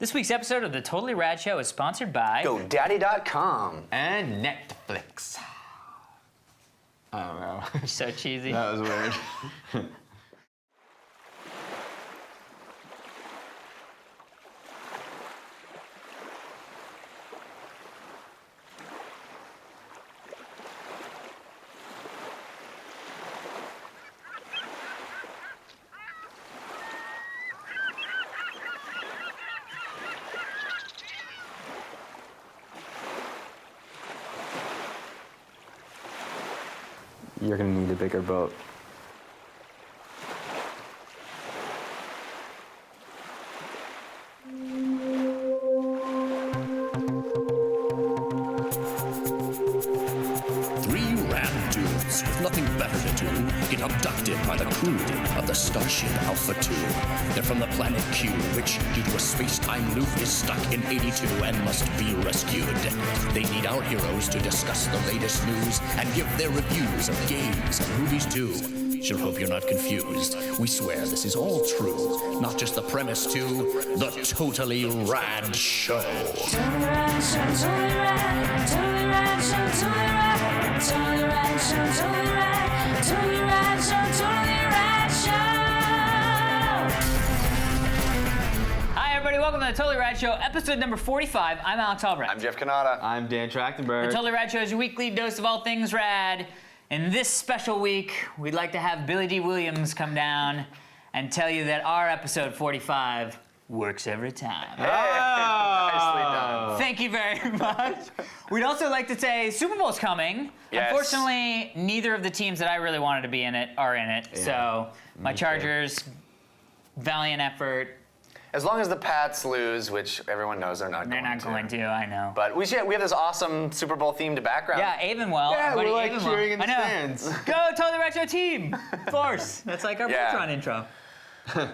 This week's episode of The Totally Rad Show is sponsored by GoDaddy.com and Netflix. I don't know. So cheesy. That was weird. You're gonna need a bigger boat. Three rad dudes with nothing better to do get abducted by the crew of the Starship Alpha 2. They're from the planet Q, which, due to a space-time loop, is stuck in 82 and must be rescued. They need our heroes to discuss the latest news and give their reviews of games and movies too. Sure hope you're not confused. We swear this is all true, not just the premise too. The Totally Rad Show. Totally Rad Show, Totally Rad, Totally Rad Show, Totally Rad, Totally Rad Show, Totally Rad, Totally Rad Show, Totally Rad Show. Hi, everybody. Welcome to The Totally Rad Show, episode number 45. I'm Alex Albrecht. I'm Jeff Canada. I'm Dan Trachtenberg. The Totally Rad Show is your weekly dose of all things rad. In this special week, we'd like to have Billy D. Williams come down and tell you that our episode 45 works every time. Nicely done. Thank you very much. We'd also like to say Super Bowl's coming. Yes. Unfortunately, neither of the teams that I really wanted to be in it are in it. Yeah. So my Me too. Chargers, valiant effort. As long as the Pats lose, which everyone knows they're not They're going not to. going to, I know. But we have this awesome Super Bowl themed background. Yeah, Avonwell. Yeah, our buddy we're like Avonwell. cheering in the I know. stands. Go Totally Rad Show team! Force. That's like our Yeah. Voltron intro.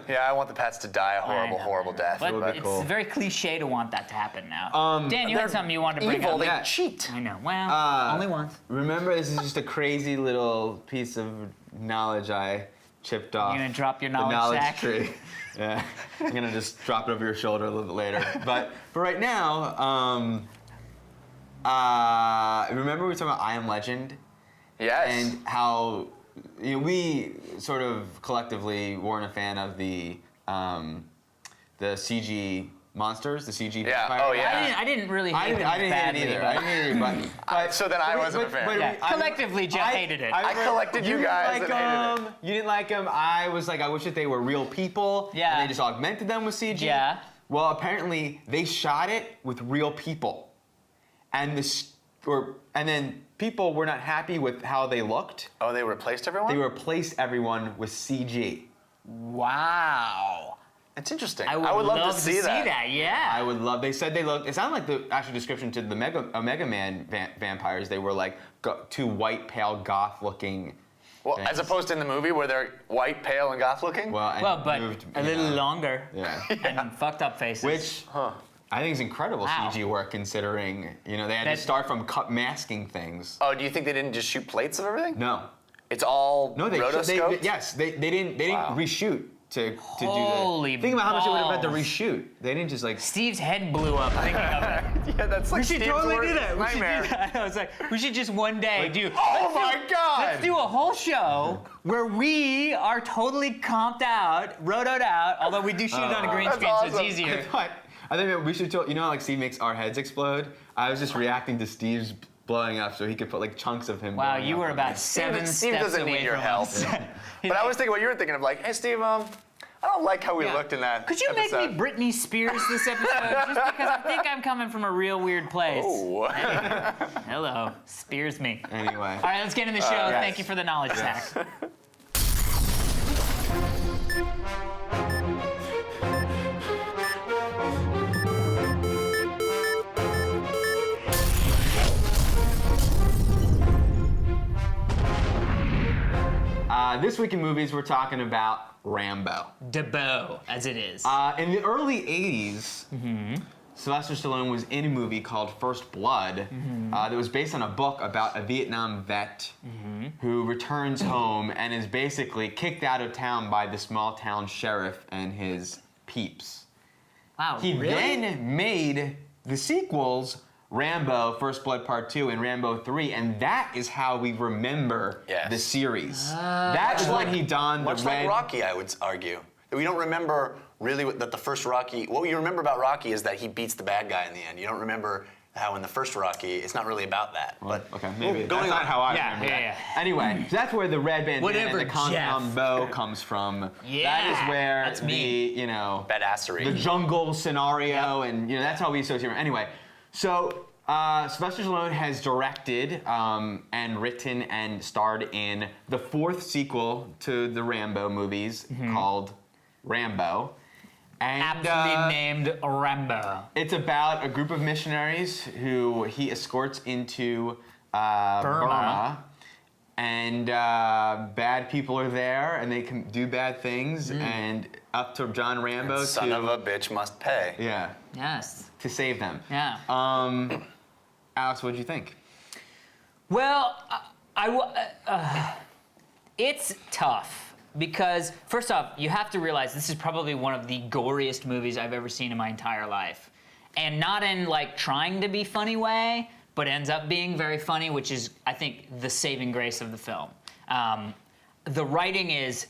Yeah, I want the Pats to die a horrible, I know. horrible death. But would be it's cool. very cliche to want that to happen now. Dan, you had They're something you wanted to bring evil, up. they Yeah. cheat. I know. Well, only once. Remember, this is just a crazy little piece of knowledge I chipped off. You're gonna drop your the knowledge sack? tree. Yeah, I'm gonna just drop it over your shoulder a little bit later. But for right now, remember we were talking about I Am Legend Yes. and how we sort of collectively weren't a fan of the CG monsters, the CG Yeah. vampire. Oh, yeah. I didn't really I hate didn't hate it badly, either. but- I didn't hate it, but So then I wasn't a fan. Yeah, collectively, Jeff hated it. I collected you didn't guys like and hated them. You didn't like them. I was like, I wish that they were real people. Yeah. And they just augmented them with CG. Yeah. Well, apparently they shot it with real people, and then people were not happy with how they looked. Oh, they replaced everyone? They replaced everyone with CG. Wow. It's interesting. I would love to to see that. yeah. I would love. They said they looked. It sounded like the actual description to the Mega Man vampires. They were like two white, pale, goth-looking. Well, things. as opposed to in the movie where they're white, pale, and goth looking? Well, But moved, a little yeah. longer. Yeah. And fucked up faces. Which I think is incredible Wow. CG work, considering they had That- to start from masking things. Oh, do you think they didn't just shoot plates of everything? No, It's all no, they rotoscoped? yes, they didn't Wow. reshoot to Holy do the. Think about how much they would have had to balls. reshoot. They didn't just like. Steve's head blew up thinking of it. Yeah, that's like We should Steve's totally worst do that. We should do nightmare. that. I was like, we should just one day do. Oh my God! Let's do a whole show where we are totally comped out, rotoed out, although we do shoot it on a green That's screen, so awesome. it's easier. I think we should. Like Steve makes our heads explode. I was just reacting to Steve's blowing up, so he could put like chunks of him. Wow, blowing you up were on about me. seven Steve steps doesn't away need your from help. us. But I was thinking what you were thinking of, like, hey, Steve, I don't like how we Yeah. looked in that Could you make episode. me Britney Spears this episode? Just because I think I'm coming from a real weird place. Oh. Hello, Spears me. Anyway. All right, let's get in the show. yes. Thank you for the knowledge sack. This week in movies, we're talking about Rambo. DeBow, as it is. In the early 80s, Sylvester Stallone was in a movie called First Blood that was based on a book about a Vietnam vet who returns home and is basically kicked out of town by the small town sheriff and his peeps. Wow, He really? then made the sequels, Rambo, First Blood Part 2, and Rambo 3, and that is how we remember Yes. the series. That is Much when like- he donned the Much red... like Rocky, I would argue. That we don't remember really that the first Rocky. What you remember about Rocky is that he beats the bad guy in the end. You don't remember how in the first Rocky, it's not really about that. But Okay, maybe. going That's not on. how I Yeah, remember yeah, that. yeah. Anyway, so that's where the red bandana Whatever, and the compound Jeff. bow comes from. Yeah, That is where that's the, me. Badassery. the jungle scenario and that's how we associate it. Anyway, so Sylvester Stallone has directed and written and starred in the fourth sequel to the Rambo movies called Rambo. And, Aptly named Rambo. it's about a group of missionaries who he escorts into Burma. And bad people are there, and they can do bad things, and up to John Rambo Son to of a bitch must pay. yeah Yes. to save them. Yeah. Alex, what did you think? Well, it's tough because first off, you have to realize this is probably one of the goriest movies I've ever seen in my entire life, and not in like trying to be funny way, but ends up being very funny, which is I think the saving grace of the film. The writing is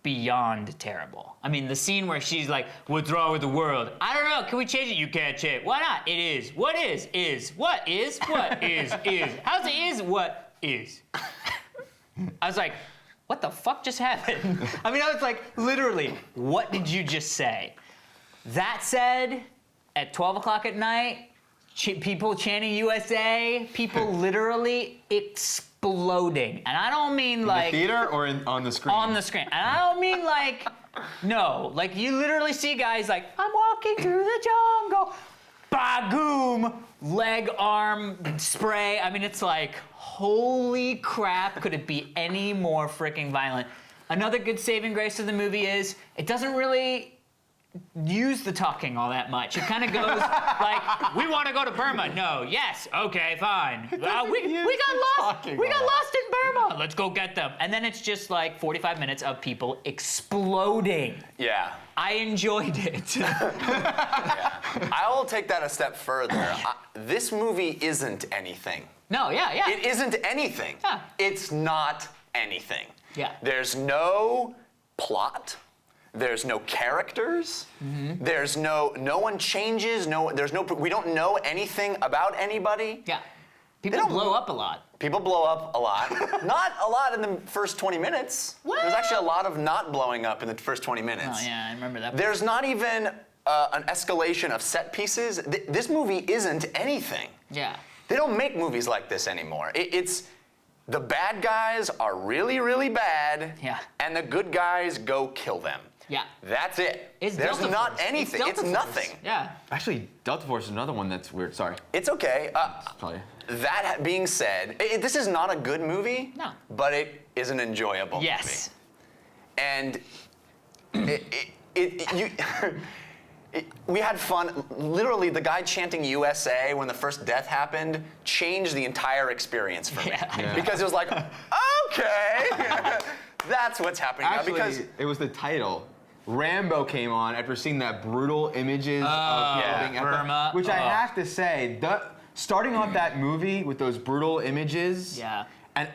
beyond terrible. I mean, the scene where she's like, "What's wrong with the world? I don't know. Can we change it? You can't change it. Why not? It is. What is? Is. What is? What is? Is. How's it is? What is?" I was like, what the fuck just happened? I mean, I was like, literally, what did you just say? That said, at 12 o'clock at night, people chanting USA, people literally exploding. And I don't mean like... the theater or on the screen? On the screen. And I don't mean like, no. Like you literally see guys like, I'm walking through the jungle. Bagoom! Leg, arm, spray. I mean, it's like, holy crap, could it be any more freaking violent? Another good saving grace of the movie is it doesn't really use the talking all that much. It kind of goes like, we want to go to Burma. No, yes, okay, fine. We got lost. We got lost in Burma. Let's go get them. And then it's just like 45 minutes of people exploding. Yeah. I enjoyed it. I will take that a step further. This movie isn't anything. No, yeah. It isn't anything. Yeah. It's not anything. Yeah. There's no plot. There's no characters. There's no one changes. We don't know anything about anybody. Yeah. People don't- blow up a lot. People blow up a lot. Not a lot in the first 20 minutes. What? There's actually a lot of not blowing up in the first 20 minutes. Oh, yeah, I remember that. There's not even an escalation of set pieces. This movie isn't anything. Yeah. They don't make movies like this anymore. It's the bad guys are really, really bad, Yeah. and the good guys go kill them. Yeah. That's it. It's There's Delta not Force. anything. Delta It's Force. nothing. Yeah. Actually, Delta Force is another one that's weird. Sorry. It's okay. Probably. That being said, this is not a good movie. No. But it is an enjoyable Yes. movie. And we had fun. Literally, the guy chanting USA when the first death happened changed the entire experience for me. Yeah. Because it was like, okay, that's what's happening Actually, now. Because it was the title. Rambo came on after seeing that brutal images of yeah, building Burma. which I have to say, starting off that movie with those brutal images. Yeah. And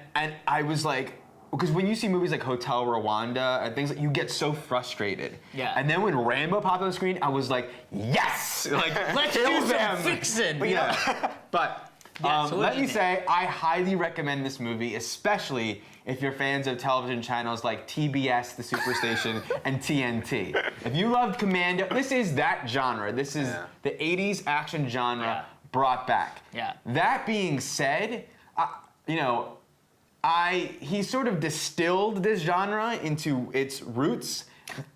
I was like, because when you see movies like Hotel Rwanda and things like, you get so frustrated. Yeah. And then when Rambo popped on the screen, I was like, yes! Like, Let's kill do some them. fixin'. Yeah. But Yeah, so what let did me you say, I highly recommend this movie, especially if you're fans of television channels like TBS, The Superstation, and TNT. If you loved Commando, this is that genre. This is the 80s action genre Yeah. brought back. Yeah. That being said, he sort of distilled this genre into its roots,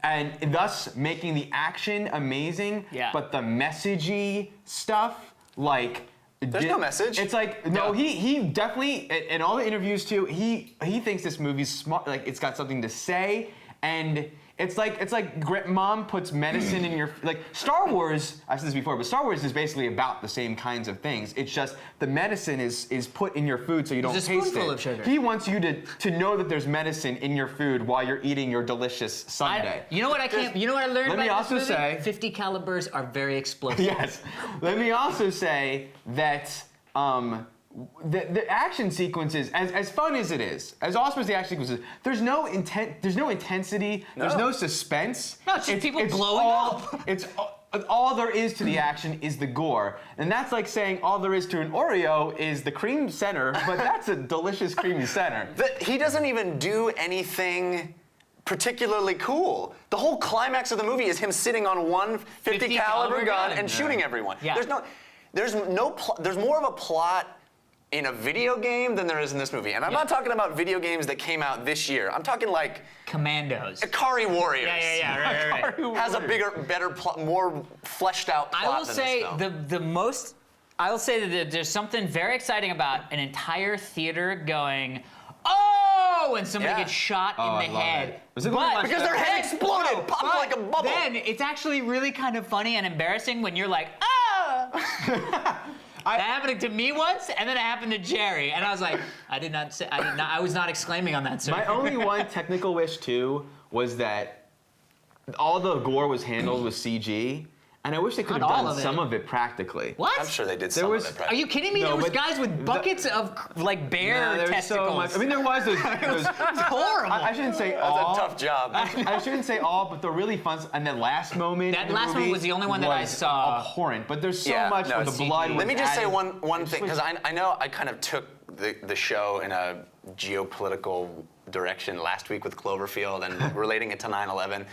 and thus making the action amazing, Yeah. but the messagey stuff, like... There's no message. It's like, no, he definitely, in all the interviews too, he thinks this movie's smart, like it's got something to say, and It's like mom puts medicine in your like Star Wars. I've said this before, but Star Wars is basically about the same kinds of things. It's just the medicine is put in your food so you don't There's a taste spoonful it. of sugar. He wants you to know that there's medicine in your food while you're eating your delicious sundae. You know what I can't? You know what I learned Let me about this also movie? say- 50 calibers are very explosive. Yes. Let me also say that the action sequences, as fun as it is, as awesome as the action sequences, there's no intensity, there's no suspense. No, it's just people blowing up. It's all there is to the action is the gore, and that's like saying all there is to an Oreo is the cream center, but that's a delicious creamy center. He doesn't even do anything particularly cool. The whole climax of the movie is him sitting on one 50 caliber gun and shooting everyone. Yeah. There's more of a plot in a video game than there is in this movie. And I'm not talking about video games that came out this year. I'm talking like Commandos. Ikari Warriors. Yeah, right. Has a bigger, better plot, more fleshed out plot I will than say this film. I will say that there's something very exciting about an entire theater going, oh, when somebody gets shot in the love head. it. Was it going to Because their head exploded, popped like a bubble. Then it's actually really kind of funny and embarrassing when you're like, ah! That happened to me once, and then it happened to Jerry, and I was like, I was not exclaiming on that, sir. My only one technical wish too was that all the gore was handled with CG, and I wish they could have Not all done of it. some of it practically. What? I'm sure they did There some was- of it. Are Right? you kidding me? No, There was but guys with buckets of like bear there was testicles. so much. I mean, there was those. It's horrible. I shouldn't say That's all. a tough job. I shouldn't say all, but the really fun and that last moment. That in the last movie one was the only one that I was saw. Abhorrent, but there's so Yeah, much no, where the CG. blood. Was Let me just say added. one thing, because I know I kind of took the show in a geopolitical direction last week with Cloverfield and relating it to 9/11.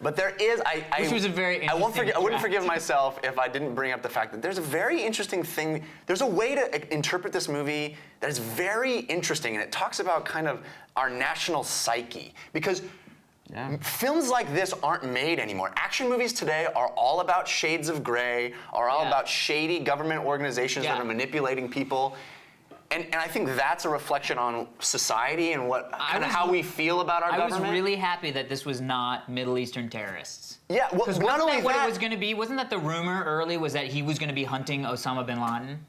But there is, Which was a very I wouldn't interesting forgive myself if I didn't bring up the fact that there's a very interesting thing. There's a way to interpret this movie that is very interesting, and it talks about kind of our national psyche. Because films like this aren't made anymore. Action movies today are all about shades of gray, are all about shady government organizations that are manipulating people. And I think that's a reflection on society and what kind of how we feel about our government. I was really happy that this was not Middle Eastern terrorists. Yeah, well, Because not only what that, it was going to be? Wasn't that the rumor early? Was that he was going to be hunting Osama bin Laden?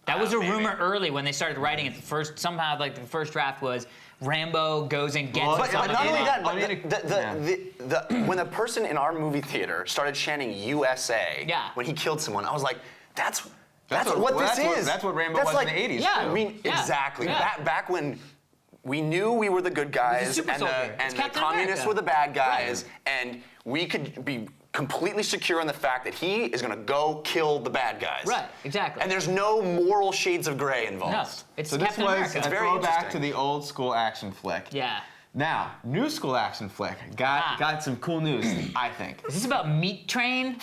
That was a rumor early when they started writing it. Somehow the first draft was Rambo goes and gets but Osama not bin only Laden. that, but when the person in our movie theater started chanting USA when he killed someone, I was like, that's what this is. That's what Rambo was like, in the 80s. yeah, too. I mean, Yeah. exactly. Yeah. Back when we knew we were the good guys super and soldier. It's the Captain communists America. were the bad guys, and we could be completely secure in the fact that he is going to go kill the bad guys. Right, exactly. And there's no moral shades of gray involved. No, it's So this Captain was America. a very throwback interesting. to the old school action flick. Yeah. Now, new school action flick. Got some cool news, I think. Is this about Meat Train?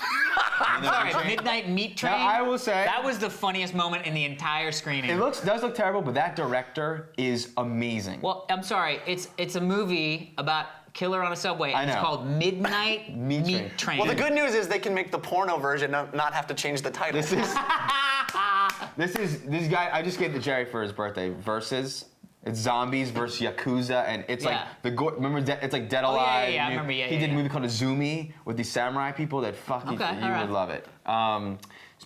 I'm sorry, Midnight Meat Train. Now, I will say that was the funniest moment in the entire screening. It does look terrible, but that director is amazing. Well, I'm sorry. It's a movie about killer on a subway. And I It's know. called Midnight Meat Meat Train. Train. Well, the good news is they can make the porno version not have to change the title. This is this guy. I just gave to Jerry for his birthday. Versus. It's zombies versus Yakuza, and it's like remember it's like Dead Alive. I remember. He did a movie called Azumi with these samurai people that you alright. would love it.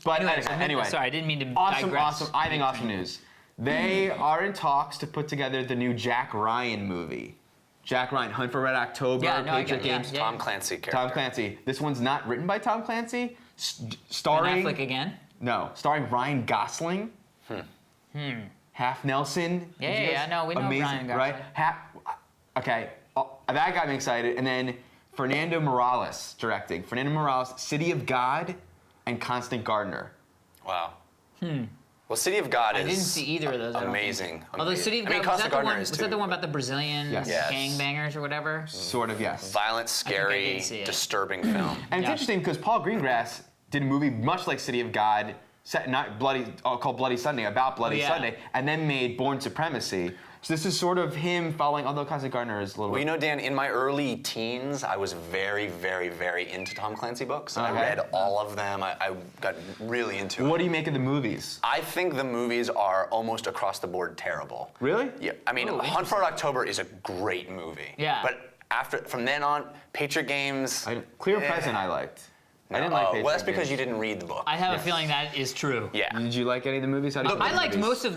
But anyway, sorry, I didn't mean to awesome, digress. awesome. I think awesome news. They are in talks to put together the new Jack Ryan movie. Jack Ryan, Hunt for Red October, Yeah, no, I Patriot get it, yeah, Games. yeah. Tom Clancy character. Tom Clancy. This one's not written by Tom Clancy. Ben Starring Affleck again. no, starring Ryan Gosling. Half Nelson. Yeah, Did you guys- no, we know amazing, Ryan Gosling. right? Okay, that got me excited. And then Fernando Morales directing. Fernando Morales, City of God, and Constant Gardener. Wow. Well, City of God is I didn't see either of those. I don't think. amazing. Although City of God, was Constant that the Gardener one? is Was too, that the one but about the Brazilian Yes. Yes. gangbangers or whatever? Sort of, yes. violent, I scary, did see it. disturbing film. And it's Yeah. interesting because Paul Greengrass did a movie much like City of God, set not bloody, called Bloody Sunday, about Bloody yeah. Sunday, and then made Born Supremacy. So this is sort of him following, although Constant Gardener is a little Well, you bit. know, Dan, in my early teens, I was very, very, very into Tom Clancy books. And I Okay. read all of them. I got really into it. What do you make of the movies? I think the movies are almost across the board terrible. Really? Yeah. I mean, Oh, Hunt for Red October is a great movie. Yeah. But From then on, Patriot Games. Clear Present I liked. I didn't like Patriot Well, that's because Games. you didn't read the book. I have a feeling that is true. Yeah. Did you like any of the movies? How did you I like liked the movies? most of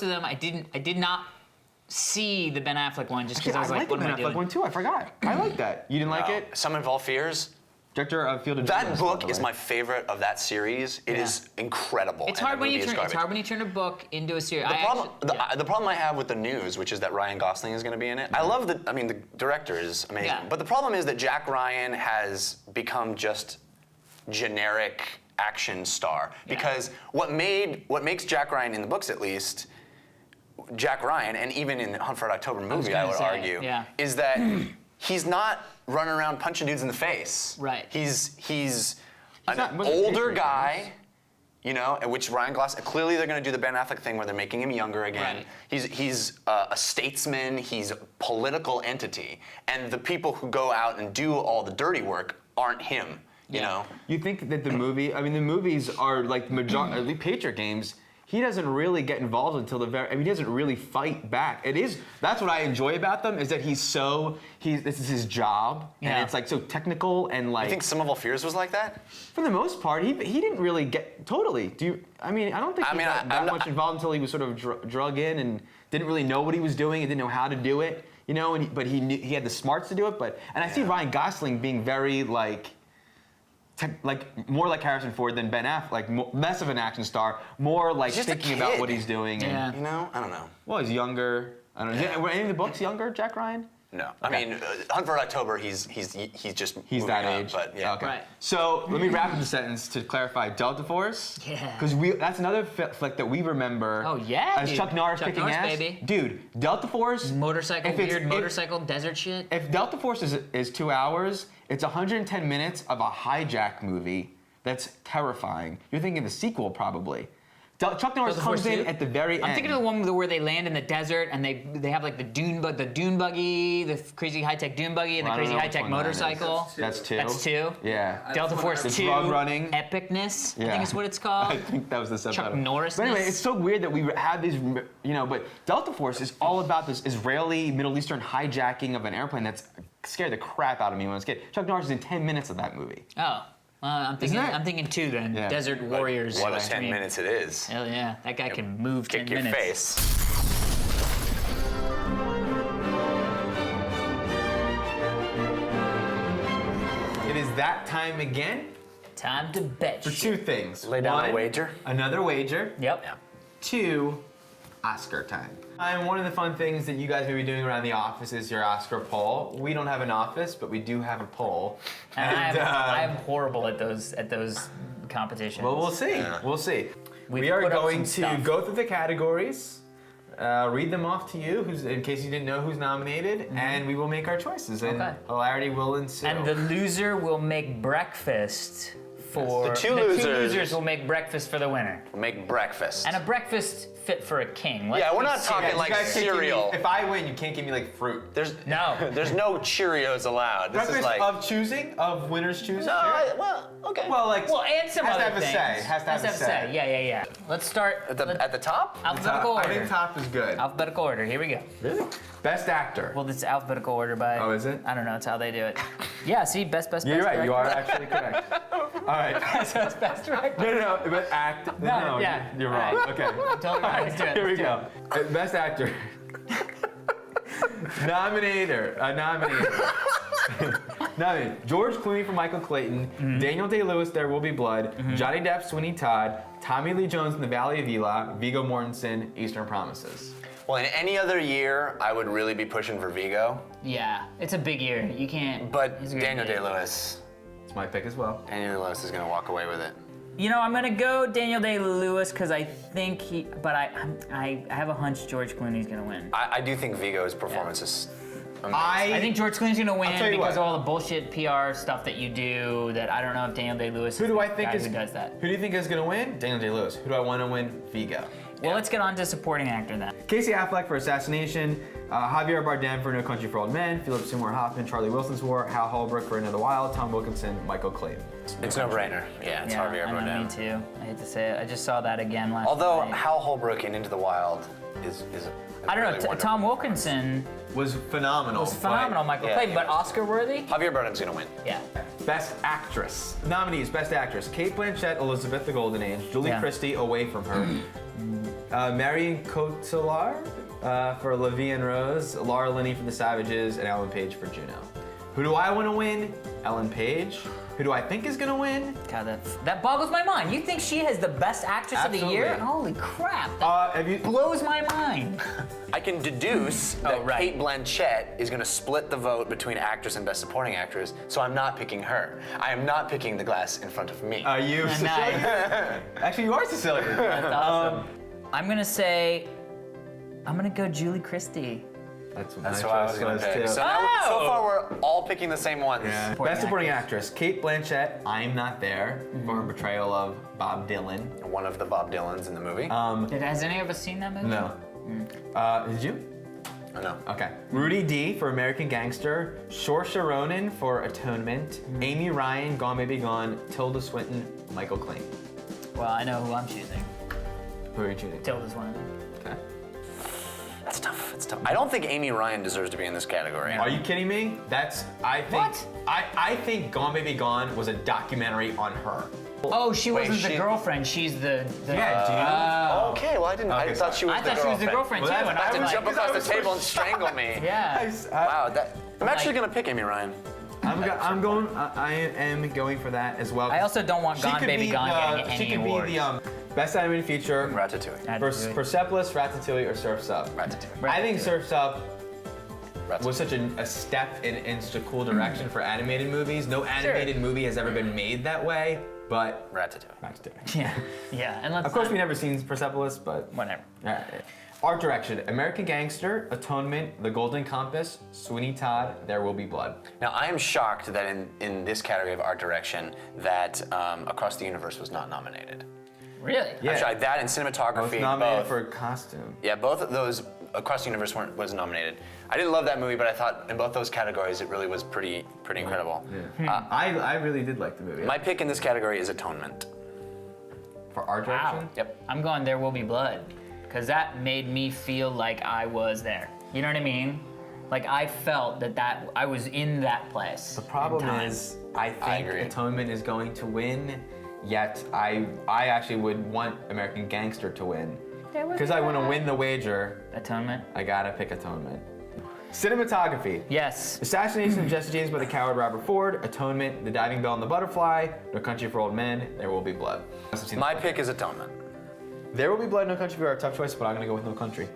them. I did not see the Ben Affleck one just because I was like, like what the am I Ben Affleck doing? one too. I forgot. I like that. You didn't like No. it? Sum of All Fears. Director of Field of That Dreams, book by the is way. my favorite of that series. It is incredible. It's and hard the when you movie is turn. It's garbage. hard when you turn a book into a series. The problem I have with the news, which is that Ryan Gosling is going to be in it. I love the director is amazing. Yeah. But the problem is that Jack Ryan has become just generic action star. Because what makes Jack Ryan in the books at least, Jack Ryan, and even in the Hunt for Red October movie, I gonna would say, argue, yeah. is that he's not running around punching dudes in the face. Right. He's an not- wasn't older Patriot guy. And which Ryan Gosling, clearly they're going to do the Ben Affleck thing where they're making him younger again. Right. He's a statesman, he's a political entity, and the people who go out and do all the dirty work aren't him, you know? You think that the movies are like at least Patriot Games. He doesn't really get involved until the very. He doesn't really fight back. That's what I enjoy about them is that this is his job, Yeah. and it's like so technical and like. I think Sum of All Fears was like that? For the most part, he didn't really get totally. I don't think he got that much involved until he was sort of drug in and didn't really know what he was doing and didn't know how to do it. But he knew, he had the smarts to do it. I see Ryan Gosling being very like more like Harrison Ford than Ben Affleck, less of an action star, more like He's just a thinking about kid. what he's doing. Yeah. And, I don't know. well, he's younger. I don't know. Yeah. Were any of the books younger, Jack Ryan? No. Okay. I mean, Hunt for Red October, he's just He's moving that up, age. but yeah. Okay. Right. So let me wrap up the sentence to clarify. Delta Force. Yeah. Because that's another flick that we remember. Oh, yeah, As dude. Chuck Norris Chuck kicking Norris, ass. baby. Dude, Delta Force. Motorcycle, motorcycle desert shit. If Delta Force is 2 hours, it's 110 minutes of a hijack movie that's terrifying. You're thinking the sequel probably. Chuck Norris Delta comes Force in 2? at the very end. I'm thinking of the one where they land in the desert and they have like the dune buggy, the crazy high tech dune buggy, and the Well, I don't crazy know high which tech one that is. motorcycle. That's two. That's two. Yeah. Delta Force The 2. drug running. Epicness. I Yeah. think is what it's called. I think that was the subtitle. Norris-ness. But anyway, it's so weird that we have these, but Delta Force is all about this Israeli, Middle Eastern hijacking of an airplane that's scared the crap out of me when I was a kid. Chuck Norris is in 10 minutes of that movie. Oh. I'm thinking. Isn't that- I'm thinking 2 then. Yeah. Desert Warriors. What a extreme. 10 minutes it is. Hell yeah, that guy can move Kick 10 your minutes. face. It is that time again Time to bet. for 2 things. Lay down a 1, wager. Another wager. Yep. 2, Oscar time. And one of the fun things that you guys may be doing around the office is your Oscar poll. We don't have an office, but we do have a poll. And I'm horrible at those competitions. Well, we'll see. Yeah. We'll see. We've We are put up going some to stuff. go through the categories, read them off to you, in case you didn't know who's nominated, and we will make our choices. And Okay. hilarity will ensue. And the loser will make breakfast for The two two losers. losers will make breakfast for the winner, Make breakfast. and a breakfast fit for a king. Let's Yeah, we're be not talking serious. You like guys can't give me- cereal. if I win, you can't give me like fruit. There's No. there's no Cheerios allowed. This Breakfast is like of choosing, of winners choosing. no, Sure. well, okay. Well, like Well, and some has other to have things. a say. Has to have a say. Yeah. Let's start at the top. alphabetical I order. think top is good. Alphabetical order. Here we go. Really? Best actor. Well, it's alphabetical order by. Oh, is it? I don't know. It's how they do it. Yeah. See, best. Yeah, you're right. You are director. actually correct. All right. So it's best director. No, but act. No, yeah. you're All wrong. right. Okay. Totally right. Let's do it. Here we Let's do go. Best actor. Nominator. Nominated. George Clooney for Michael Clayton. Mm-hmm. Daniel Day-Lewis, There Will Be Blood. Johnny Depp, Sweeney Todd. Tommy Lee Jones in The Valley of Eli. Viggo Mortensen, Eastern Promises. Well, in any other year, I would really be pushing for Viggo, Yeah, it's a big year. You can't. but it's a good Daniel year. Day-Lewis. It's my pick as well. Daniel Day-Lewis is gonna walk away with it. You know, I'm gonna go Daniel Day-Lewis because I think but I have a hunch George Clooney's gonna win. I do think Viggo's performance is amazing. I think George Clooney's gonna win tell you because what. of all the bullshit PR stuff that you do. That I don't know if Daniel Day-Lewis Who is do I the think guy is who does that. Who do you think is gonna win? Daniel Day-Lewis. Who do I want to win? Viggo. Well, let's get on to supporting actor then. Casey Affleck for Assassination. Javier Bardem for No Country for Old Men, Philip Seymour Hoffman, Charlie Wilson's War, Hal Holbrook for Into the Wild, Tom Wilkinson, Michael Clayton. It's no brainer. Yeah, it's Javier I know, Bardem. me too. I hate to say it. I just saw that again last Although night. Hal Holbrook in Into the Wild is I don't know. really Tom wonderful. Wilkinson Was phenomenal. was phenomenal, Michael yeah, Clayton, he but was. Oscar worthy? Javier Bardem's gonna win. Yeah. Best Actress. Nominees, Best Actress. Kate Blanchett, Elizabeth the Golden Age. Julie Yeah. Christie, Away From Her. Marion Cotillard for La Vie en Rose. Laura Linney for The Savages. And Ellen Page for Juno. Who do I want to win? Ellen Page. Who do I think is going to win? God, that boggles my mind. You think she is the best actress of the year? Absolutely. Holy crap. That Have you... blows my mind. I can deduce that right. Kate Blanchett is gonna split the vote between actress and best supporting actress, so I'm not picking her. I am not picking the glass in front of me. Are you Nice. Sicilian? Actually, you are Sicilian. That's awesome. I'm gonna go Julie Christie. That's what That's my what I was choice gonna was, pick. too. So, so Oh! far we're all picking the same ones. Yeah. Supporting Best supporting actress. Kate Blanchett, I'm Not There, for her portrayal of Bob Dylan. One of the Bob Dylans in the movie. Has any of us seen that movie? No. Did you? Oh, no. Okay. Rudy D for American Gangster, Saoirse Ronan for Atonement, Amy Ryan, Gone Baby Gone, Tilda Swinton, Michael Clayton. Well, I know who I'm choosing. Who are you choosing? Tilda Swinton. Okay. That's tough. It's tough. I don't think Amy Ryan deserves to be in this category. Are you kidding me? I think. What? I think Gone Baby Gone was a documentary on her. Oh, she Wait, wasn't the she- girlfriend. She's the. Yeah, Okay, well I didn't. I Okay, thought she was I the thought she was the girlfriend too, Well, and that's- I To was jump like, across the table and strangle me. yeah. Wow, I'm actually gonna pick Amy Ryan. I am going for that as well. I also don't want She Gone could Baby be Gone the- getting She any could awards. be the best animated feature. Ratatouille. Persepolis, Ratatouille, or Surf's Up. Ratatouille. I think Surf's Up Ratatouille. was such a step in such a cool direction for animated movies. No animated movie has ever been made that way, but Ratatouille. Yeah. Yeah. And let's. of course, we never seen Persepolis, but Whatever. Art direction: American Gangster, Atonement, The Golden Compass, Sweeney Todd, There Will Be Blood. Now I am shocked that in this category of art direction that Across the Universe was not nominated. Really? Yeah. Actually, that and I was cinematography. nominated both. for costume. Yeah, both of those Across the Universe was nominated. I didn't love that movie, but I thought in both those categories it really was pretty incredible. I really did like the movie. My pick in this category is Atonement. For art Wow. direction. Yep. I'm going There Will Be Blood, because that made me feel like I was there. You know what I mean? Like I felt that I was in that place. The problem in time. is, I think agree. Atonement is going to win, yet I actually would want American Gangster to win. Because I want to win the wager, Atonement. I gotta pick Atonement. Cinematography. Yes. Assassination of Jesse James by the coward Robert Ford, Atonement, The Diving Bell and the Butterfly, No Country for Old Men, There Will Be Blood. My pick is Atonement. There Will Be Blood, No Country for a tough choice, but I'm gonna go with No Country.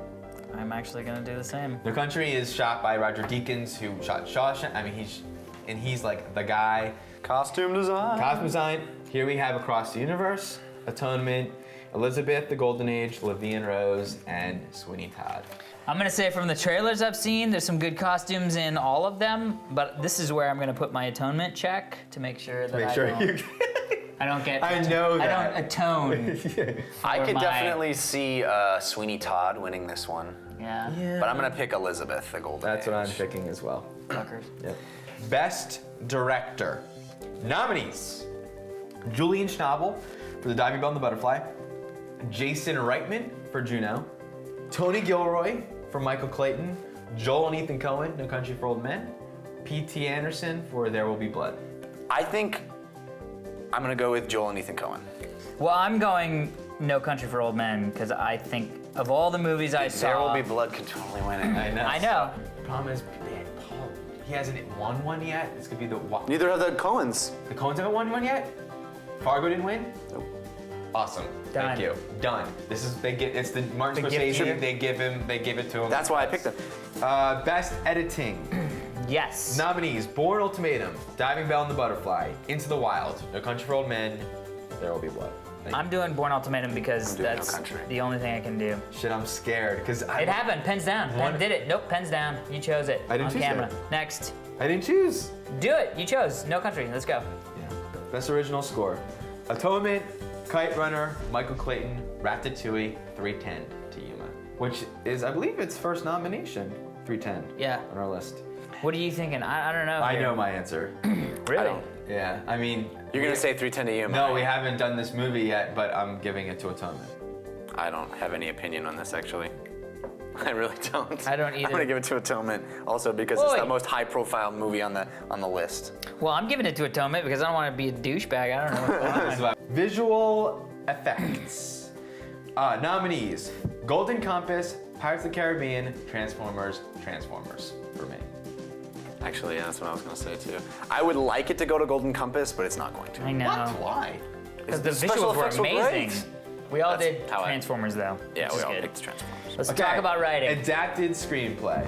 I'm actually gonna do the same. No Country is shot by Roger Deakins, who shot Shawshank. I mean, he's like the guy. Costume design. Costume design. Here we have Across the Universe, Atonement, Elizabeth, The Golden Age, La Vie en Rose, and Sweeney Todd. I'm gonna say from the trailers I've seen, there's some good costumes in all of them, but this is where I'm gonna put my atonement check to make sure that I don't get. I know that. I don't atone. I could my- definitely see Sweeney Todd winning this one, Yeah. but I'm gonna pick Elizabeth, the Golden That's what I'm Age. picking as well. Fuckers. Yep. Best Director. Nominees: Julian Schnabel for The Diving Bell and the Butterfly, Jason Reitman for Juno, Tony Gilroy for Michael Clayton, Joel and Ethan Coen, No Country for Old Men, P.T. Anderson for There Will Be Blood. I think I'm gonna go with Joel and Ethan Coen. Well, I'm going No Country for Old Men because I think of all the movies I saw. There Will Be Blood could totally win it. I know. I know. Problem is, Paul, he hasn't won one yet. It's gonna be the Neither have the Coens. The Coens haven't won one yet. Fargo didn't win. Nope. Awesome. Done. Thank you. Done. This is it's the Martin The gift Scorsese. ship. They give it to him. That's why I picked them. Best editing. Yes. Nominees: Bourne Ultimatum, Diving Bell and the Butterfly, Into the Wild, No Country for Old Men, There Will Be Blood. Thank I'm doing Born Ultimatum because I'm doing No that's Country. the only thing I can do. you. Shit, I'm scared because It happened. Pens down. One- Pen did it. Nope. Pens down. You chose it. I didn't on choose camera. it. Next. I didn't choose. Do it. You chose. No Country. Let's go. Yeah. Best original score: Atonement, Kite Runner, Michael Clayton, Ratatouille, 310 to Yuma, which is, I believe, its first nomination. 310. Yeah. On our list. What are you thinking? I don't know. I here. know my answer. Really? Yeah. I mean. You're gonna say 310 to you? No, we haven't done this movie yet, but I'm giving it to Atonement. I don't have any opinion on this actually. I really don't. I don't either. I'm gonna give it to Atonement, also because it's the most high-profile movie on the list. Well, I'm giving it to Atonement because I don't want to be a douchebag. I don't know what's going on. Visual effects. Nominees: Golden Compass, Pirates of the Caribbean, Transformers for me. Actually, yeah, that's what I was gonna say too. I would like it to go to Golden Compass, but it's not going to. I know. Why? Because the special visuals were effects were amazing. great. We all That's did how I- Transformers though. Yeah, which we is all good. picked Transformers. Let's talk about writing. Adapted screenplay.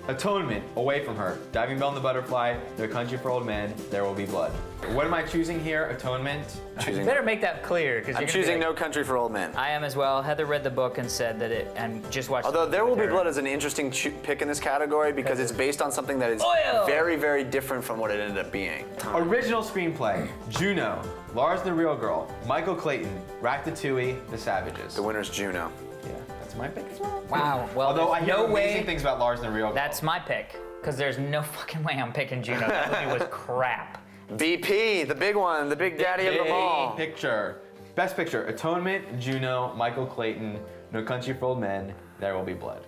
Atonement, Away from Her, Diving Bell and the Butterfly, No Country for Old Men, There Will Be Blood. What am I choosing here? Atonement. Choosing. Better make that clear. I'm choosing No Country for Old Men. I am as well. Heather read the book and said that and just watched. Although the There Will Be her. Blood is an interesting pick in this category because it's based on something that is Oil! very, very different from what it ended up being. Original screenplay: Juno, Lars and the Real Girl, Michael Clayton, Ratatouille, The Savages. The winner's Juno. Yeah, that's my pick as well. Wow. Well, Although I there's hear no amazing way things about Lars and the Real Girl. that's my pick. Because there's no fucking way I'm picking Juno. That movie was crap. BP, the big one, the big daddy of them all. Picture. Best Picture: Atonement, Juno, Michael Clayton, No Country for Old Men, There Will Be Blood.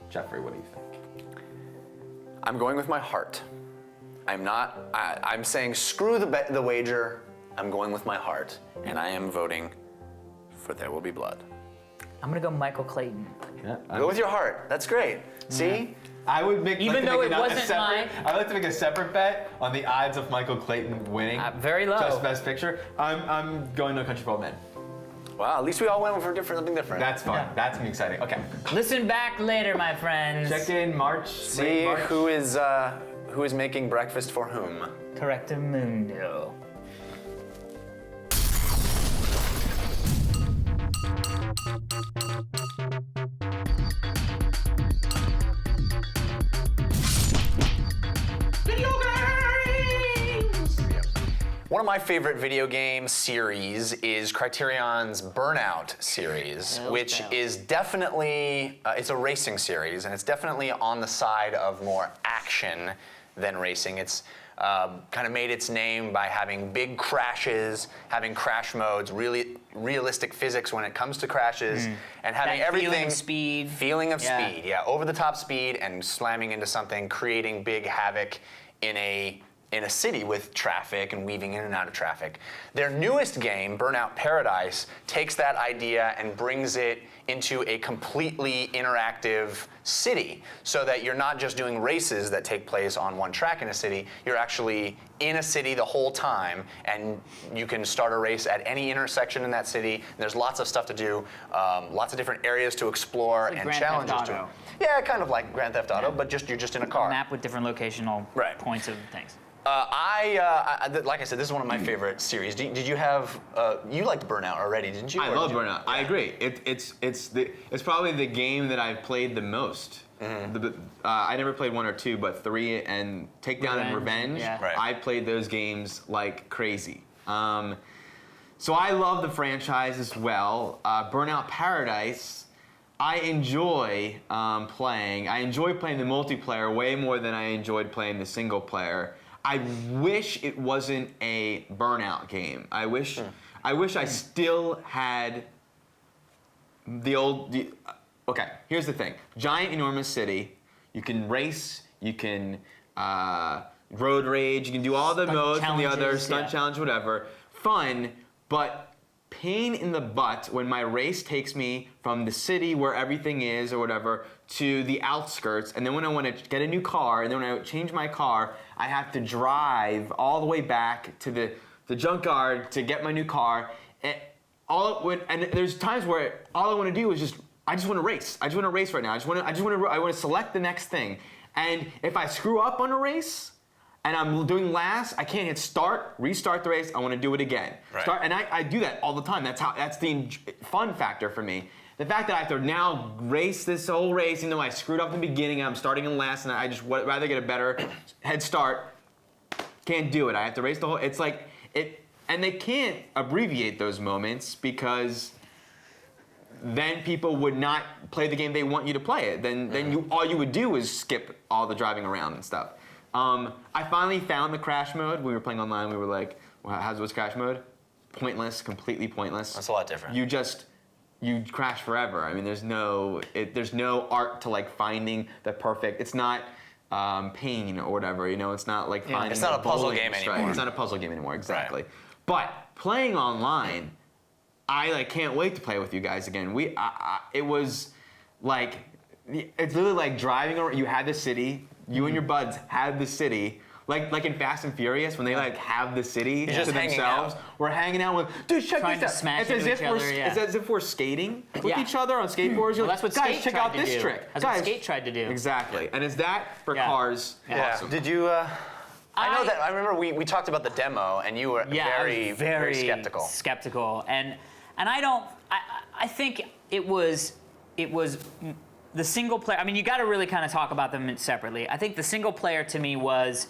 Jeffrey, what do you think? I'm going with my heart. I'm saying screw the wager. I'm going with my heart, and I am voting for There Will Be Blood. I'm gonna go Michael Clayton. Yeah, Go with your heart. That's great. See? I would make Even though it wasn't I would like to make a separate bet on the odds of Michael Clayton winning. Very low. Just Best Picture. I'm going No Country for Old Men. Wow, at least we all went for something different. That's fun. Yeah. That's gonna be exciting. Okay. Listen back later, my friends. Check in March. See late March. who is making breakfast for whom. Correcto mundo. One of my favorite video game series is Criterion's Burnout series, which is definitely, it's a racing series, and it's definitely on the side of more action than racing. It's kind of made its name by having big crashes, having crash modes, really realistic physics when it comes to crashes, and having That everything. feeling of speed. Feeling of Yeah. speed, yeah. Over the top speed and slamming into something, creating big havoc in a city with traffic and weaving in and out of traffic. Their newest game, Burnout Paradise, takes that idea and brings it into a completely interactive city so that you're not just doing races that take place on one track in a city, you're actually in a city the whole time, and you can start a race at any intersection in that city. There's lots of stuff to do, lots of different areas to explore like and Grand Theft challenges to. Auto. Yeah, kind of like Grand Theft Auto, but you're just in a car. Map with different locational Right. points of things. Like I said, this is one of my favorite series. Did you have? You liked Burnout already, didn't you? I Or love did you- Burnout. I agree. It's probably the game that I've played the most. I never played 1 or 2, but 3 and Takedown and Revenge, Revenge. yeah. Right. I played those games like crazy. So I love the franchise as well. Burnout Paradise, I enjoy playing. I enjoy playing the multiplayer way more than I enjoyed playing the single player. I wish it wasn't a Burnout game. I wish I still had okay, here's the thing. Giant, enormous city. You can race, you can road rage, you can do all the Stunt modes and the other, challenges, stunt yeah. challenge, whatever. Fun, but pain in the butt when my race takes me from the city where everything is or whatever to the outskirts, and then when I want to get a new car, and then when I change my car, I have to drive all the way back to the junkyard to get my new car. And there's times where all I want to do is I just want to race. I just want to race right now. I want to select the next thing. And if I screw up on a race and I'm doing last, I can't hit start, restart the race. I want to do it again. Right. And I do that all the time. That's the fun factor for me. The fact that I have to now race this whole race, even though I screwed up in the beginning, and I'm starting in last, and I just would rather get a better head start. Can't do it. I have to race the whole. It's like it, and they can't abbreviate those moments because then people would not play the game they want you to play it. Then all you would do is skip all the driving around and stuff. I finally found the crash mode. We were playing online. We were like, well, what's crash mode? Pointless, completely pointless. That's a lot different. You crash forever. I mean, there's no art to like finding the perfect. It's not pain or whatever. You know, it's not like finding. It's not the a puzzle bowling game strike. anymore. It's not a puzzle game anymore. Exactly. Right. But playing online, I like can't wait to play with you guys again. It was like it's literally like driving around. You had the city. You and your buds had the city. Like in Fast and Furious, when they like have the city to just hanging themselves, out. We're hanging out with, dude, check Trying this to out. smash It's as into if each we're, other, yeah. it's as if we're skating with Yeah. each other on skateboards. Well, You're that's like, what guys, Skate check tried out to this do. trick. That's what Guys, Skate tried to do. Exactly, and is that for Yeah. cars? Yeah. Awesome. Did you? I know that. I remember we talked about the demo, and you were Yeah, very, I was very skeptical. Skeptical, and I think it was the single player. I mean, you got to really kind of talk about them separately. I think the single player to me was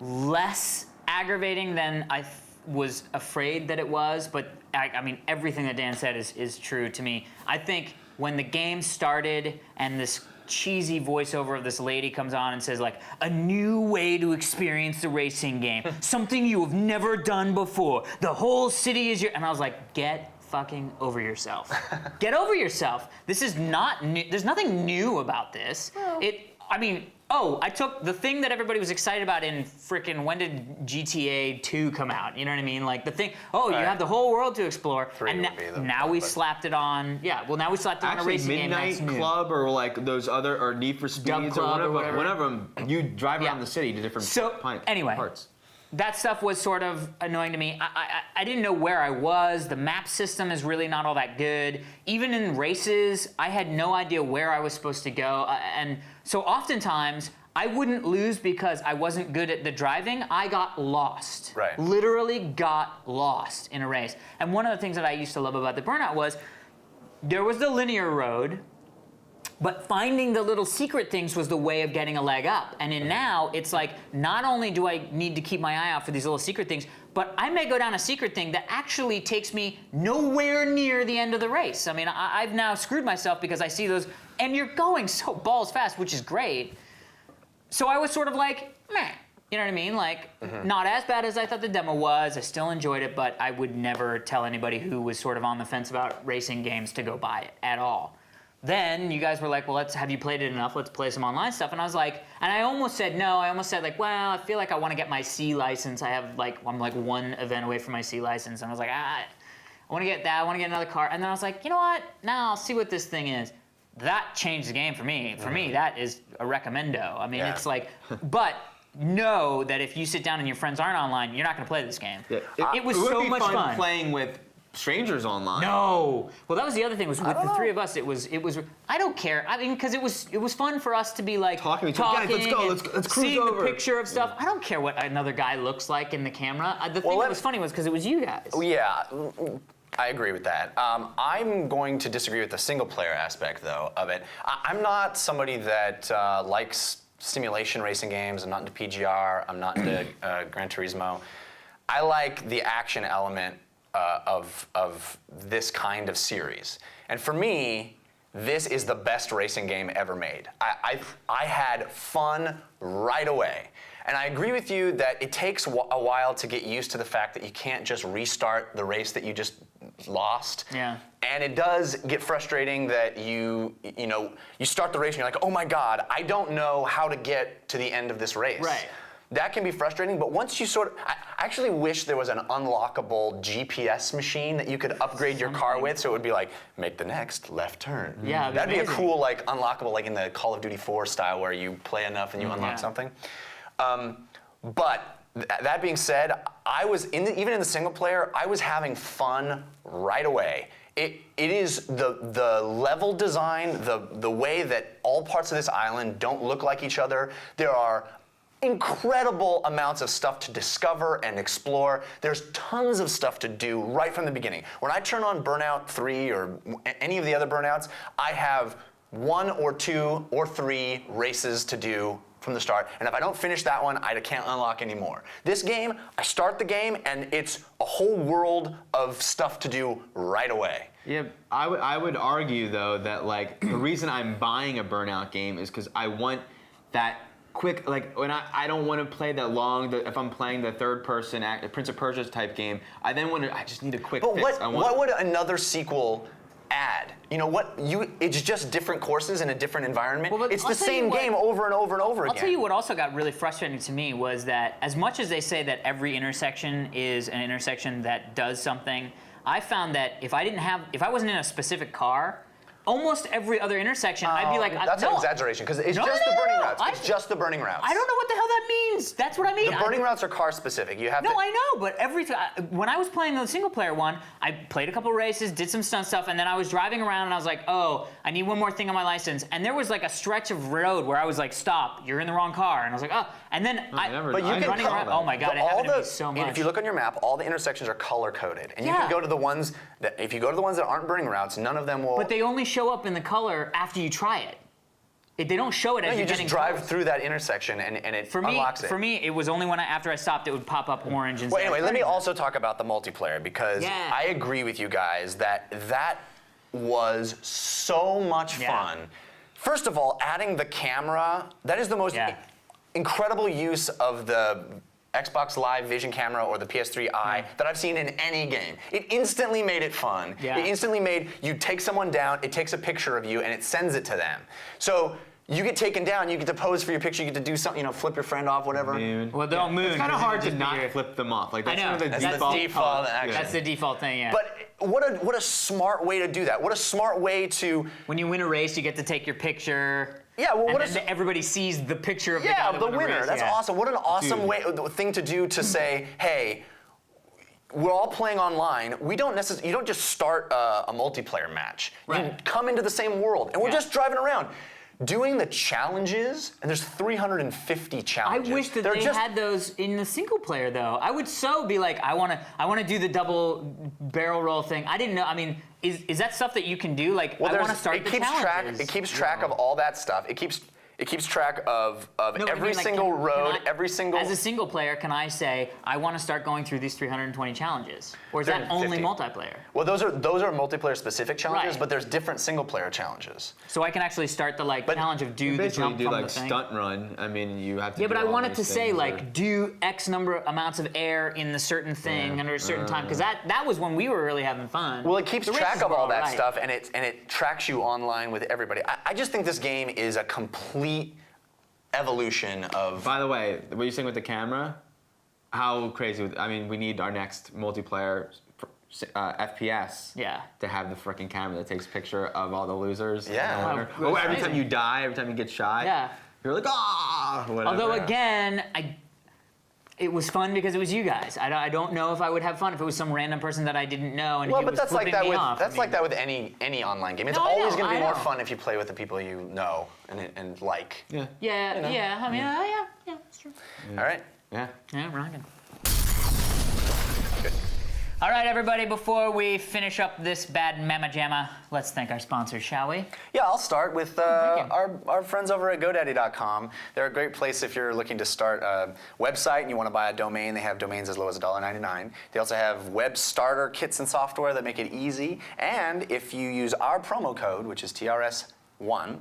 less aggravating than I was afraid that it was, but I mean, everything that Dan said is true to me. I think when the game started and this cheesy voiceover of this lady comes on and says like, a new way to experience the racing game, something you have never done before, the whole city is your, and I was like, get fucking over yourself. Get over yourself. This is not new. There's nothing new about this. I took the thing that everybody was excited about in frickin' when did GTA 2 come out? You know what I mean? Like the thing, you Right. have the whole world to explore. Three And would be the now one, we but- slapped it on, now we slapped it on a Actually, racing game. Midnight That's new. Club or like those other or Need for Speeds or Club or whatever. whatever. One of them, you drive around Yeah. the city to different So, anyway. parts. That stuff was sort of annoying to me. I didn't know where I was. The map system is really not all that good. Even in races, I had no idea where I was supposed to go. And so oftentimes, I wouldn't lose because I wasn't good at the driving. I got lost. Right. Literally got lost in a race. And one of the things that I used to love about the Burnout was there was the linear road, but finding the little secret things was the way of getting a leg up. And in now, it's like, not only do I need to keep my eye out for these little secret things, but I may go down a secret thing that actually takes me nowhere near the end of the race. I mean, I've now screwed myself because I see those, and you're going so balls fast, which is great. So I was sort of like, meh. You know what I mean? Like, not as bad as I thought the demo was. I still enjoyed it, but I would never tell anybody who was sort of on the fence about racing games to go buy it at all. Then you guys were like, well, have you played it enough? Let's play some online stuff. And I was like, and I almost said no. I almost said like, well, I feel like I want to get my C license. I'm like one event away from my C license. And I was like, I want to get that. I want to get another car. And then I was like, you know what? Now I'll see what this thing is. That changed the game for me. For me, that is a recommendo. I mean, Yeah. it's like, but know that if you sit down and your friends aren't online, you're not going to play this game. Yeah. It was would so be much fun. playing with strangers online. No. Well, that was the other thing. Was with the three of us, it was. I don't care. I mean, because it was fun for us to be like Talking to each other. Guys, let's go. and Let's cruise seeing over. the picture of stuff. I don't care what another guy looks like in the camera. The thing that was funny was because it was you guys. Yeah, I agree with that. I'm going to disagree with the single player aspect, though, of it. I'm not somebody that likes simulation racing games. I'm not into PGR. I'm not into Gran Turismo. I like the action element of this kind of series. And for me, this is the best racing game ever made. I had fun right away. And I agree with you that it takes a while to get used to the fact that you can't just restart the race that you just lost. Yeah. And it does get frustrating that you start the race and you're like, oh my God, I don't know how to get to the end of this race. Right. That can be frustrating, but once you I actually wish there was an unlockable GPS machine that you could upgrade your car with, so it would be like, make the next left turn. Yeah, that'd be a amazing. cool unlockable, like in the Call of Duty 4 style, where you play enough and you unlock Yeah. something. But that being said, I was even in the single player, I was having fun right away. It is the level design, the way that all parts of this island don't look like each other. There are incredible amounts of stuff to discover and explore. There's tons of stuff to do right from the beginning. When I turn on Burnout 3 or any of the other Burnouts, I have 1 or 2 or 3 races to do from the start, and if I don't finish that one, I can't unlock any more. This game, I start the game, and it's a whole world of stuff to do right away. Yeah, I would argue though that like the reason I'm buying a Burnout game is because I want that quick, like when I don't want to play that long. If I'm playing the third person Prince of Persia type game, I just need a quick But fix. what would another sequel add? You know what? It's just different courses in a different environment. Well, it's I'll the tell you same what- game over and over and over I'll again. tell you what also got really frustrating to me was that as much as they say that every intersection is an intersection that does something, I found that if I wasn't in a specific car, almost every other intersection, I'd be like, that's no, an exaggeration because it's No, just no, the no, burning no. routes. It's just the burning routes. I don't know what the hell that means. That's what I mean. The burning routes are car specific. You have No, to. I know, but every time when I was playing the single player one, I played a couple races, did some stunt stuff, and then I was driving around and I was like, oh, I need one more thing on my license. And there was like a stretch of road where I was like, stop, you're in the wrong car. And I was like, oh, and then But you I'm can running color around. them. Oh my god, it happened to me so much. If you look on your map, all the intersections are color coded, and you Yeah. can go to the ones that. If you go to the ones that aren't burning routes, none of them will. But they only show up in the color after you try it. They don't show it as No, you you're just getting drive close. through that intersection and it For me, unlocks it. for me, it was only when after I stopped, it would pop up orange and Well, say, anyway, let me "Burning." also talk about the multiplayer because Yeah. I agree with you guys that was so much Yeah. fun. First of all, adding the camera, that is the most Yeah. incredible use of the Xbox Live Vision camera or the PS3i that I've seen in any game. It instantly made it fun. Yeah. It instantly made you take someone down, it takes a picture of you, and it sends it to them. So you get taken down, you get to pose for your picture, you get to do something, flip your friend off, whatever. Well, don't moon. It's kind of 'cause it hard would to just be not your- flip them off. Like I that's know. one of the That's default. the default action. That's the default thing, yeah. But what a smart way to do that. What a smart way to When you win a race, you get to take your picture. Yeah, well, and what then is- everybody sees the picture of the guy yeah, that the won the winner. race, That's yeah. awesome. What an awesome Dude. thing to do to say, hey, we're all playing online. You don't just start a multiplayer match. You Right. come into the same world, and we're Yeah. just driving around. Doing the challenges, and there's 350 I challenges. wish that They're they just, had those in the single player though. I would so be like, I wanna do the double barrel roll thing. I didn't know. I mean, is that stuff that you can do? Like, I want to start it the keeps challenges. It keeps track of all that stuff. It keeps track of No, but I every mean, like, single can road, I- every single. As a single player, can I say I want to start going through these 320 challenges, or is that only 350. multiplayer? Well, those are multiplayer specific challenges, Right. but there's different single player challenges. So I can actually start the challenge of do the Basically, jump do from like the thing. stunt run. I mean, you have to. Yeah, but do I all wanted to these say things like do X number amounts of air in the certain thing under a certain time, because that was when we were really having fun. Well, it keeps The races track of were all that right. stuff, and it tracks you online with everybody. I just think this game is a complete evolution of. By the way, what you're saying with the camera, how crazy! I mean, we need our next multiplayer FPS. Yeah. To have the freaking camera that takes picture of all the losers. and Yeah. the winner. Oh, Oh, that's every time amazing. you die, every time you get shot. Yeah. You're like whatever. Although again, it was fun because it was you guys. I don't know if I would have fun if it was some random person that I didn't know and Well, he but was that's like flipping that me with off. like that with any online game. It's No, I always know, going to I be more know. fun if you play with the people you know and like. Yeah. Yeah, You know. yeah. I mean, yeah, that's true. All right. Yeah. Yeah, rocking. All right, everybody, before we finish up this bad mamma jamma, let's thank our sponsors, shall we? Yeah, I'll start with Thank you. our friends over at GoDaddy.com. They're a great place if you're looking to start a website and you want to buy a domain. They have domains as low as $1.99. They also have web starter kits and software that make it easy. And if you use our promo code, which is TRS1,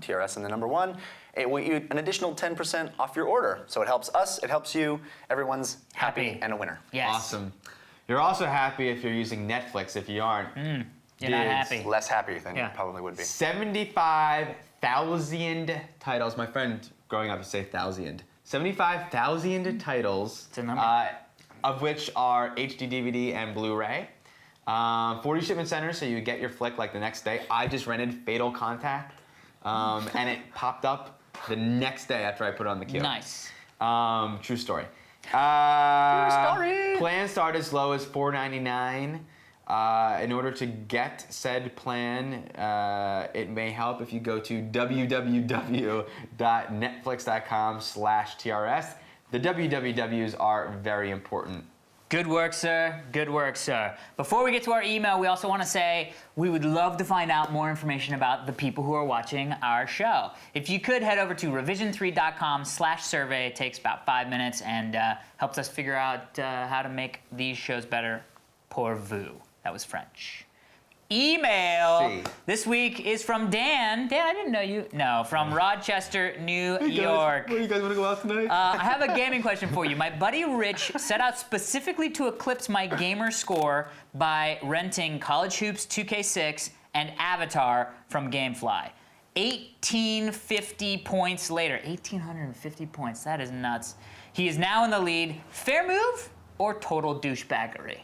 TRS and the number 1, it will get an additional 10% off your order. So it helps us, it helps you, everyone's happy Happy. and a winner. Yes. Awesome. You're also happy if you're using Netflix. If you aren't, You're not dudes, happy. Less happy than Yeah. you probably would be. 75,000 titles. My friend growing up used to say 1,000. 75,000 titles. It's a number. Of which are HD DVD and Blu-ray. 40 shipment centers, so you get your flick like the next day. I just rented Fatal Contact, and it popped up the next day after I put it on the queue. Nice. True story. story. Plans start as low as $4.99. In order to get said plan, it may help if you go to www.netflix.com/TRS. The wwws are very important Good work, sir. Good work, sir. Before we get to our email, we also want to say we would love to find out more information about the people who are watching our show. If you could head over to revision3.com/survey. It takes about 5 minutes and helps us figure out how to make these shows better. Pour vous. That was French. Email See. this week is from Dan. Dan, I didn't know you. No, from Rochester, New York. Where you guys want to go out tonight? I have a gaming question for you. My buddy Rich set out specifically to eclipse my gamer score by renting College Hoops 2K6 and Avatar from Gamefly. 1850 points later. 1,850 points. That is nuts. He is now in the lead. Fair move or total douchebaggery?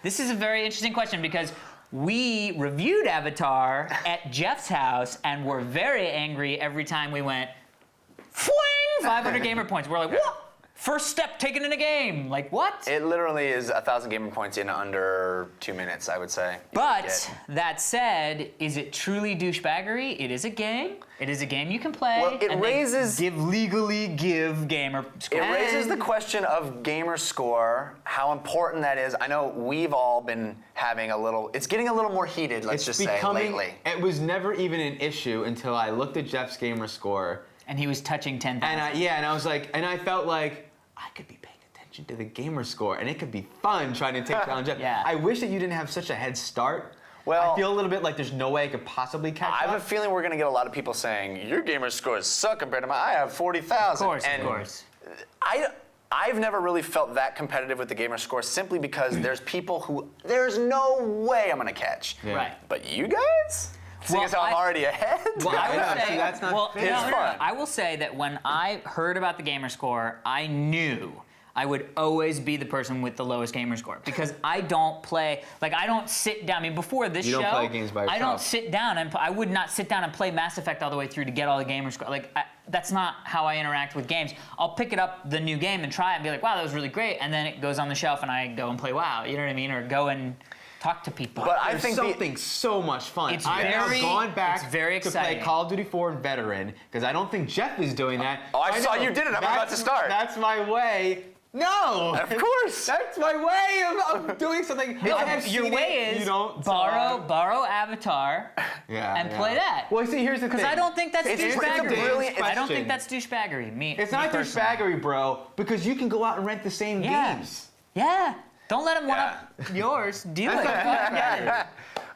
This is a very interesting question because we reviewed Avatar at Jeff's house and were very angry every time we went, fling, 500 gamer points. We're like, what? First step taken in a game. Like, what? It literally is 1,000 gamer points in under 2 minutes, I would say. But that said, is it truly douchebaggery? It is a game. It is a game you can play. Well, it and they raises- legally give gamer score. It raises the question of gamer score, how important that is. I know we've all been having it's getting a little more heated, let's just say, lately. It was never even an issue until I looked at Jeff's gamer score. And he was touching 10,000. And I was like, and I felt like I could be paying attention to the gamer score, and it could be fun trying to take down Jeff. Yeah. I wish that you didn't have such a head start. Well, I feel a little bit like there's no way I could possibly catch I up. have a feeling we're going to get a lot of people saying, your gamer scores suck compared to mine. I have 40,000. Of course. I've never really felt that competitive with the gamer score simply because there's people who there's no way I'm going to catch. Yeah. Right. But you guys? Seeing as how I'm already ahead? Well, I Yeah, will say, see, that's not well, fair. no, It's no, no, fun. I will say that when I heard about the gamer score, I knew I would always be the person with the lowest gamer score because I don't play, like I don't sit down. I mean, before this You show, don't play games by I don't yourself. sit down and I would not sit down and play Mass Effect all the way through to get all the gamer score. Like that's not how I interact with games. I'll pick it up, the new game, and try it and be like, wow, that was really great, and then it goes on the shelf and I go and play WoW. You know what I mean? Or go and talk to people. But I There's think something so much fun. It's I've now very- gone back it's very to play exciting. Call of Duty 4 and Veteran because I don't think Jeff is doing that. Oh, I saw know. you did it. I'm about to start. That's my way. No. Of course. That's my way of doing something. No, I have your seen way it, is you don't borrow Avatar and play that. Well, see, here's the thing. Because I don't think that's It's a douchebaggery. brilliant I don't question. think that's douchebaggery. It's not personally. douchebaggery, bro, because you can go out and rent the same Yeah. games. Yeah. Don't let him one up yours. Do it. Yeah.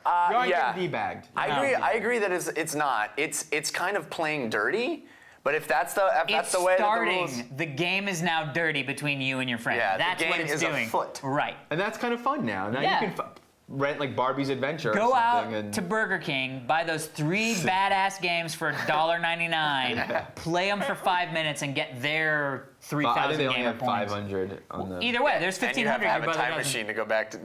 You aren't yeah. getting debagged. I agree that it's not. It's kind of playing dirty. But if that's the It's way that the starting. rules, The game is now dirty between you and your friend. Yeah, the That's what game it's is doing. afoot. Right. And that's kind of fun now. Now Yeah. you can rent like Barbie's Adventure Go or out something. And to Burger King, buy those 3 badass games for $1.99, play them for 5 minutes, and get their I 3,000 think they only gamer have points. 500 on the. Either way, there's and you have 1,500. to have Your a brother time doesn't. machine to go back to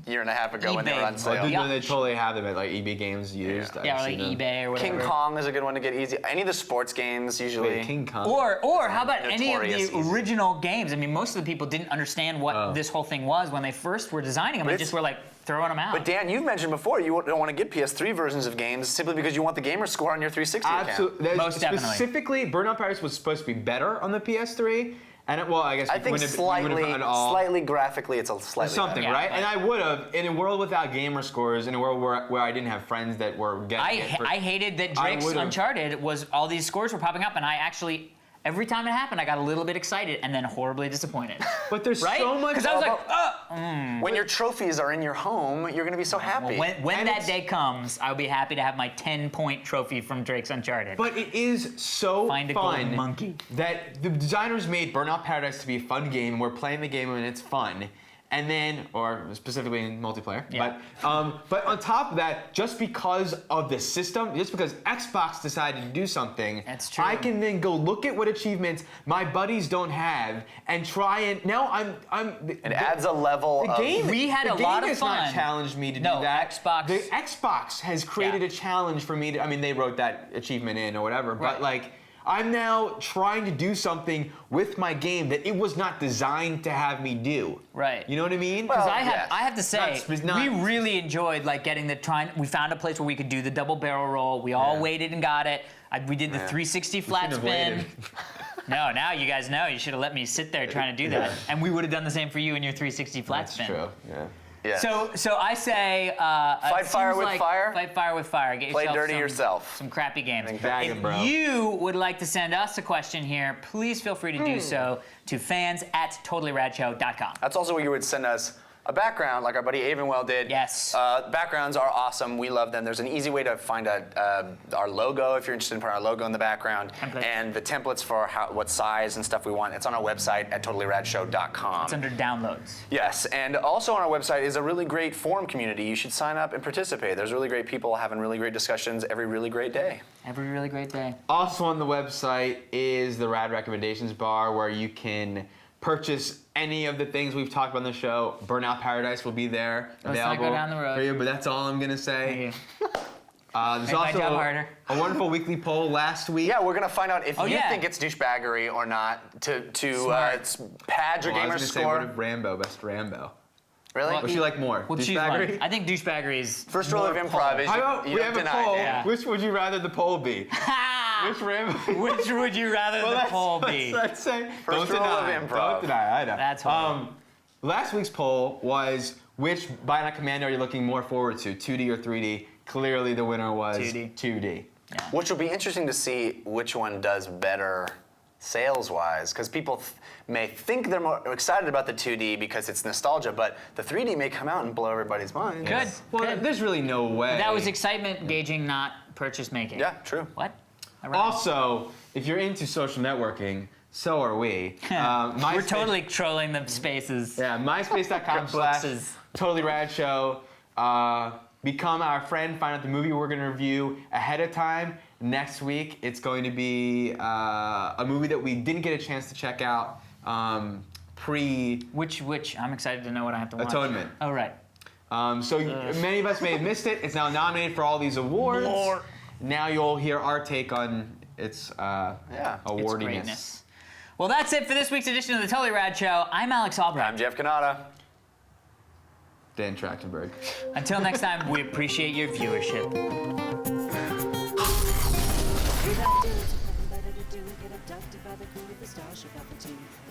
a year and a half ago when they were eBay. on Oh, sale. dude, Yeah. no, they totally have them at like EB Games used. I've Yeah, or like seen them. eBay or whatever. King Kong is a good one to get easy. Any of the sports games usually. Wait, King Kong. Or how about any of Notorious the easy. original games? I mean, most of the people didn't understand what this whole thing was when they first were designing them and it's- just were like throwing them out. But Dan, you've mentioned before you don't want to get PS3 versions of games simply because you want the gamer score on your 360 account. Absolutely. Most definitely. Specifically, Burnout Paradise was supposed to be better on the PS3, and well, I guess I think slightly graphically, it's a slightly something, better. Yeah, right? but- And I would have in a world without gamer scores, in a world where I didn't have friends that were getting it. I hated that I Drake's would've- Uncharted was all these scores were popping up, and I actually every time it happened, I got a little bit excited and then horribly disappointed. But there's Right? so much. Because I was like, When your trophies are in your home, you're going to be so happy. when And that it's- day comes, I'll be happy to have my 10-point trophy from Drake's Uncharted. But it is so Find a fun golden monkey. that the designers made Burnout Paradise to be a fun game. We're playing the game and it's fun. And then, or specifically in multiplayer, Yeah. but on top of that, just because of the system, just because Xbox decided to do something, That's true. I can then go look at what achievements my buddies don't have and try and now It adds a level the of. game. We had the a game lot of has not fun. challenged me to No, do that. Xbox- The Xbox has created Yeah. a challenge for me to. I mean, they wrote that achievement in or whatever, Right. but like. I'm now trying to do something with my game that it was not designed to have me do. Right. You know what I mean? Well, I yes. have to say, Not- we really enjoyed like getting we found a place where we could do the double barrel roll. We all Yeah. waited and got it. We did the 360 flat shouldn't have spin. waited. No, now you guys know. You should have let me sit there trying to do that, and we would have done the same for you in your 360 flat That's spin. true. Yeah. Yeah. So I say Fight fire with fire. Fight fire with fire. Get Play yourself dirty yourself. some crappy games. Bag 'em, If bro. you would like to send us a question here, please feel free to do so to fans@totallyradshow.com. That's also where you would send us a background, like our buddy Avonwell did. Yes. Backgrounds are awesome. We love them. There's an easy way to find our logo if you're interested in putting our logo in the background, Template. and the templates for what size and stuff we want. It's on our website at totallyradshow.com. It's under downloads. Yes, and also on our website is a really great forum community. You should sign up and participate. There's really great people having really great discussions every really great day. Every really great day. Also on the website is the Rad Recommendations bar, where you can purchase any of the things we've talked about on the show. Burnout Paradise will be there, Let's not available go down the road. for you, but that's all I'm gonna say. There's Make my also job harder. a wonderful weekly poll last week. Yeah, we're gonna find out if you yeah. think it's douchebaggery or not to Smart. pad your Well, I gamer was gonna say, score. what if Rambo, best Rambo? Really? What you like more? We'll choose one. Douchebaggery? I think douchebaggery is First rule of more improv poll. is How about you we don't have a deny poll? it. Yeah. Which would you rather the poll be? Which Rambo? Which would you rather the poll be? Let's say. First don't rule of deny. improv. Don't deny. I know. That's horrible. Last week's poll was which Bionic Commando are you looking more forward to, 2D or 3D? Clearly, the winner was 2D. Which will be interesting to see which one does better sales-wise, because people may think they're more excited about the 2D because it's nostalgia, but the 3D may come out and blow everybody's mind. Good. Well, Good. there's really no way. That was excitement gauging, not purchase making. Yeah, true. What? All right. Also, if you're into social networking, so are we. We're MySpace- totally trolling the spaces. Yeah, myspace.com/TotallyRadShow. Become our friend, find out the movie we're going to review ahead of time. Next week, it's going to be a movie that we didn't get a chance to check out Which? I'm excited to know what I have to watch. Atonement. Oh, right. So many of us may have missed it. It's now nominated for all these awards. More. Now you'll hear our take on its Its awardiness. greatness. Well, that's it for this week's edition of the Totally Rad Show. I'm Alex Albrecht. I'm Jeff Canada. Dan Trachtenberg. Until next time, we appreciate your viewership.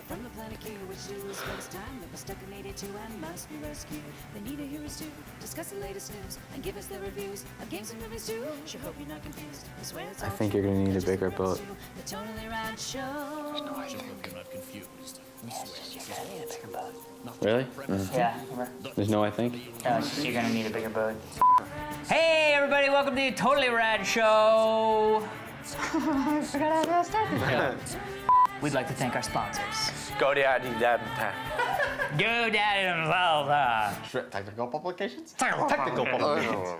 From the planet Q, which do is space time that was stuck in 82 and must be rescued. They need a heroes too, discuss the latest news and give us their reviews of games and movies too. Sure hope you're not confused. I swear it's all think you're gonna need a bigger boat. The Totally Rad Show. You're not confused. Really? Yeah. There's no I think? You're gonna need a bigger boat. Hey, everybody! Welcome to the Totally Rad Show. I forgot how to start the show. We'd like to thank our sponsors. GoDaddy. GoDaddy themselves. Technical publications? Technical Oh.